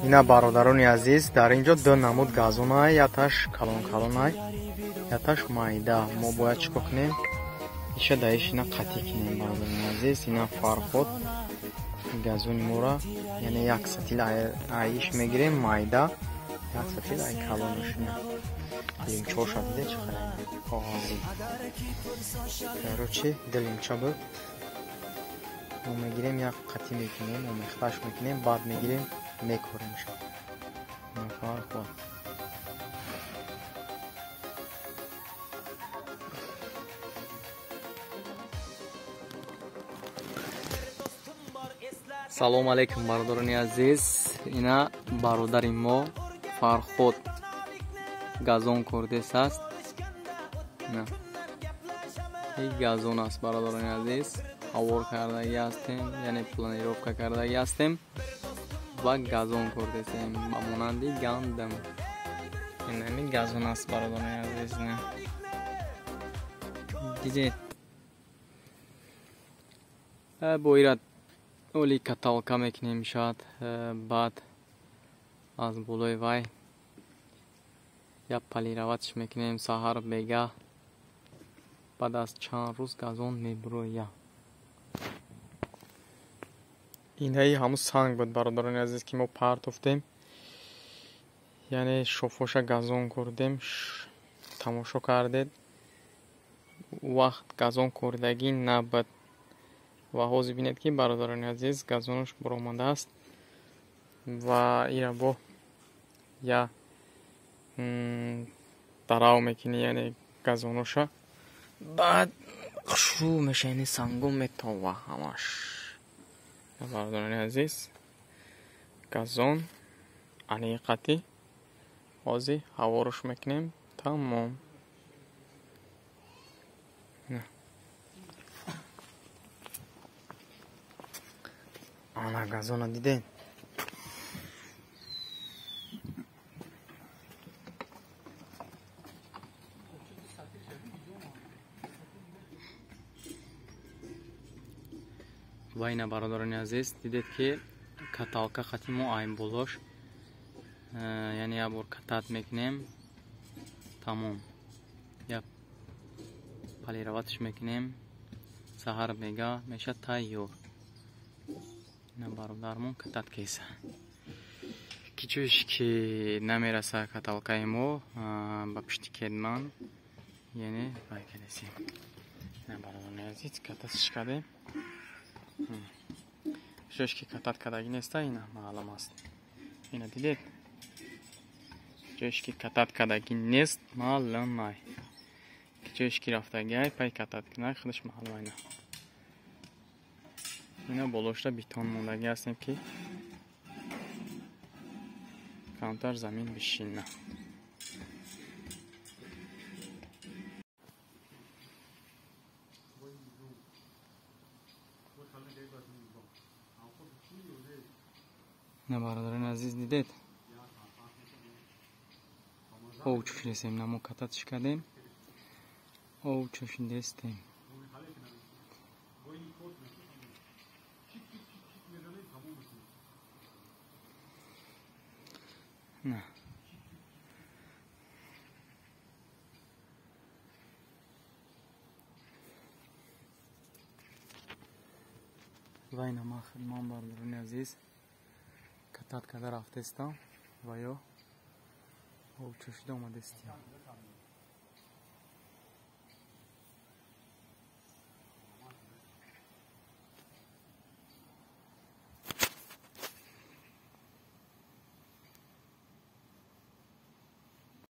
ина бародарони азиз, дар ин ҷо ду намуд газонай, яташ калон-калонай, яташ майда. Мо бояд чӣ кунем? Иша даиш ина қатӣ кунем бародарони азиз. Ина Фарход газони мора, яъне 1 сатил аиш мегирем майда, 1 сатил ай калонаш. ина лимчоша диде чӣ қадар коғози. Короче, ду лимча буд. Мо мегирем, як қатӣ мекунем, омехташ мекунем, баъд мегирем мекорем шо. ина Фарход. салому алейкум бародарони азиз. ина бародари мо Фарход газон курдесаст. ин газон аст бародарони азиз. ҳавор кардаги ҳастем, яъне планировка кардаги ҳастем ва газон курдесем ба монанди гандам. ин газон аст бародарони азиз. дидед боирад оли каталка мекунем шояд. баъд аз болои вай як полироватш мекунем саҳар бега. баъд аз чанд рӯз газон мебуроя. инаи ҳамун санг буд бародарони азиз ки мо партофтем, яъне шофоша газон курдем. тамошо кардед, вақт газон курдагӣ набуд. ва ҳозир бинед ки бародарони азиз газонош баромадааст ва ира бо я дарав мекунӣ, яъне газоноша баъд хушрӯ меша, яъне сангон метова ҳамаш. бародарони азиз, газон аниқатӣ ҳозир ҳаворуш мекунем. тамом. ана газона дидед? ва ина бародарони азиз, дидед ки каталка хати мо айн болош, яъне як бор катат мекунем. тамом. як полироватш мекунем. саҳар мега меша тайёр. ина бародармон катат кеса. кичӯш ки намераса каталкаи мо ба пишти кедман, яъне байкадесем. ина бародарони азиз, кататш кадем. ҷош ки катат кадаги неста, ина маълум аст. ина дидед? ҷош ки катат кадаги нест маълум ай. ҷош ки рафтаги ай пай катат кунак худаш маълум ай. ина болошта битон мондаги ҳастем ки камтар замин бишина. ина бародарони азиз, дидед? ов чӯшидесем, намо кататш кадем. ов чӯшидестем. на вай нама хидмон бародарони азиз, катат када рафтестам ва ё ов чӯшида омадестем.